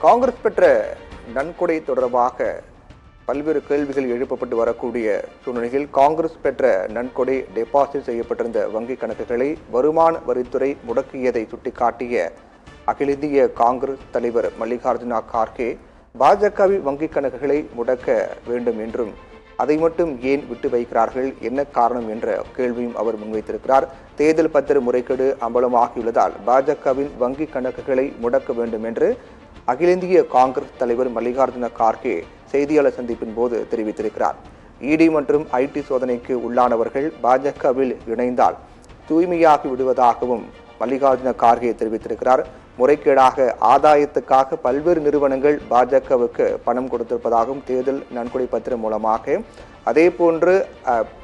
காங்கிரஸ் பெற்ற நன்கொடை தொடர்பாக பல்வேறு கேள்விகள் எழுப்பப்பட்டு வரக்கூடிய சூழ்நிலையில் காங்கிரஸ் பெற்ற நன்கொடை டெபாசிட் செய்யப்பட்டிருந்த வங்கிக் கணக்குகளை வருமான வரித்துறை முடக்கியதை சுட்டிக்காட்டிய அகில இந்திய காங்கிரஸ் தலைவர் மல்லிகார்ஜுன கார்கே பாஜகவின் வங்கிக் கணக்குகளை முடக்க வேண்டும் என்றும் அதை மட்டும் ஏன் விட்டு வைக்கிறார்கள், என்ன காரணம் என்ற கேள்வியும் அவர் முன்வைத்திருக்கிறார். தேர்தல் பத்திர முறைகேடு அம்பலமாகியுள்ளதால் பாஜகவின் வங்கிக் கணக்குகளை முடக்க வேண்டும் என்று அகில இந்திய காங்கிரஸ் தலைவர் மல்லிகார்ஜுன கார்கே செய்தியாளர் சந்திப்பின் போது தெரிவித்திருக்கிறார். இடி மற்றும் ஐடி சோதனைக்கு உள்ளானவர்கள் பாஜகவில் இணைந்தால் தூய்மையாகி விடுவதாகவும் மல்லிகார்ஜுன கார்கே தெரிவித்திருக்கிறார். முறைகேடாக ஆதாயத்துக்காக பல்வேறு நிறுவனங்கள் பாஜகவுக்கு பணம் கொடுத்திருப்பதாகவும் தேர்தல் நன்கொடை பத்திரம் மூலமாக அதே போன்று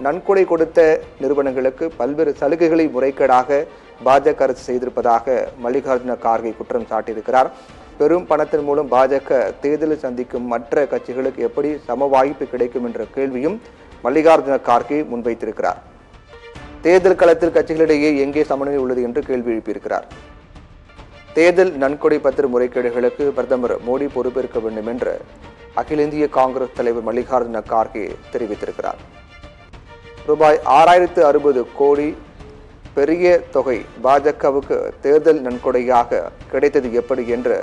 நன்கொடை கொடுத்த நிறுவனங்களுக்கு பல்வேறு சலுகைகளை முறைகேடாக பாஜக அரசு செய்திருப்பதாக மல்லிகார்ஜுன கார்கே குற்றம் சாட்டியிருக்கிறார். பெரும் பணத்தின் மூலம் பாஜக தேர்தலில் சந்திக்கும் மற்ற கட்சிகளுக்கு எப்படி சம வாய்ப்பு கிடைக்கும் என்ற கேள்வியும் மல்லிகார்ஜுன கார்கே முன்வைத்திருக்கிறார். தேர்தல் களத்தில் கட்சிகளிடையே எங்கே சமநிலை உள்ளது என்று கேள்வி எழுப்பியிருக்கிறார். தேர்தல் நன்கொடை பத்திர முறைகேடுகளுக்கு பிரதமர் மோடி பொறுப்பேற்க வேண்டும் என்று அகில இந்திய காங்கிரஸ் தலைவர் மல்லிகார்ஜுன கார்கே தெரிவித்திருக்கிறார். ரூபாய் 6060 கோடி பெரிய தொகை பாஜகவுக்கு தேர்தல் நன்கொடையாக கிடைத்தது எப்படி என்று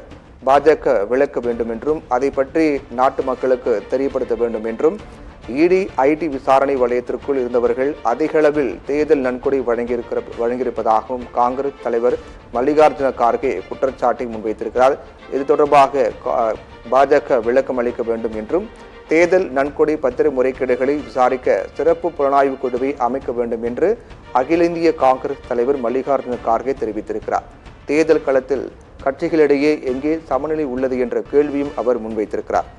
பாஜக விளக்க வேண்டும் என்றும் அதை பற்றி நாட்டு மக்களுக்கு தெரியப்படுத்த வேண்டும் என்றும் இடி ஐடி விசாரணை வலயத்திற்குள் இருந்தவர்கள் அதிக அளவில் தேர்தல் நன்கொடை வழங்கியிருப்பதாகவும் காங்கிரஸ் தலைவர் மல்லிகார்ஜுன கார்கே குற்றச்சாட்டை முன்வைத்திருக்கிறார். இது தொடர்பாக பாஜக விளக்கம் அளிக்க வேண்டும் என்றும் தேர்தல் நன்கொடை பத்திர முறைகேடுகளை விசாரிக்க சிறப்பு புலனாய்வு குழுவை அமைக்க வேண்டும் என்று அகில இந்திய காங்கிரஸ் தலைவர் மல்லிகார்ஜுன கார்கே தெரிவித்திருக்கிறார். தேர்தல் களத்தில் கட்சிகளிடையே எங்கே சமநிலை உள்ளது என்ற கேள்வியும் அவர் முன்வைத்திருக்கிறார்.